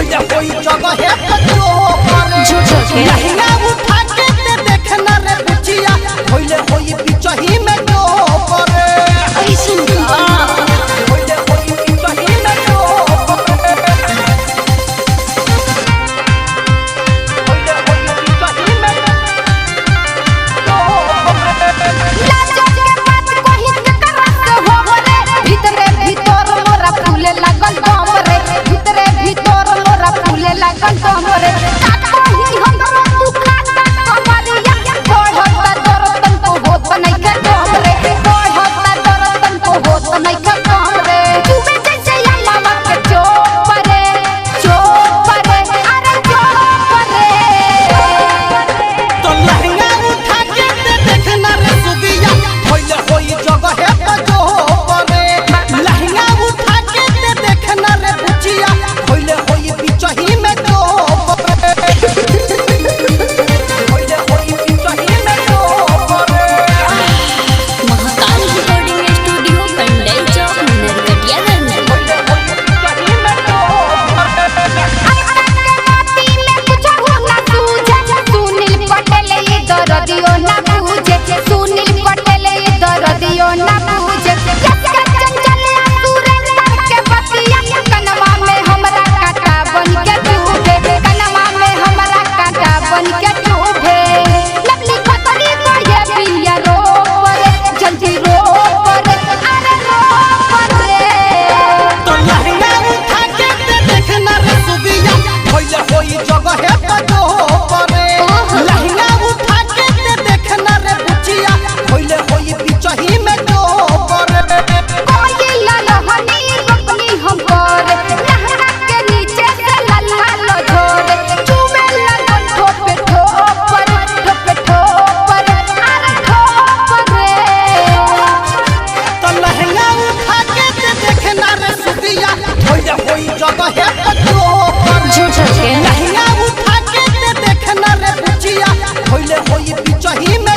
होइले होई जगह है पजो करे झूठो लहंगा उठा के ते देखना रे बुचिया होइले होई पिचही में जो करे ऐसन का होइले होई पिचही में जो करे होइले होई पिचही में जो करे लाजो के बात कहि के करत हो रे भीतरे भीतर मोरा फूले लागल दम रे भीतरे भीतर मोरा फूले लागल दम रे का कहि हमरो तू खाता कमरिया बढ़ता दरतन को होत नहीं के दम रे बढ़ता दरतन को होत नहीं के दम रे तू जैसे अल्लाह के चोप रे अरे चोप रे तो लहंगा उठा के ते देखना रे सुगिया होइले होई जगह है पजो करे लहंगा उठा के ते देखना रे बुचिया होइले होई पिचही में जो करे होइले होई पिचही में जो करे महाकाल रिकॉर्डिंग स्टूडियो पंडल चौक नरकटियागंज। होइले होई पिचही में जो करे सुनील पटेल ये दरदियो ना पूछे सुनील पटेल ये दरदियो ना पूछे चंचल सुरेंद्र के बतिया कनवा में हमरा कांटा बन के चुभे कनवा में हमरा कांटा बन के चुभे लवली खतरी को ये पिया रो परे जल्दी रो परे अरे रो परे तो लहंगा उठा के ते देखना रे सुगिया होइले होई जगह है पजो करे लहंगा उठा के ते देखना रे बुचिया होइले होई पिचही में जो करे कोई ललहनी रोकनी हम करे लहंगा के नीचे से लल्ला लो झोरे चुमे लगन ठोपे ठोपर अरे ठोपर रे तो लहंगा उठा के ते देखना रे सुगिया होइले होई जगह है पजो करे झूठो लहंगा उठा के ते देखना रे बुचिया होइले होई पिचही में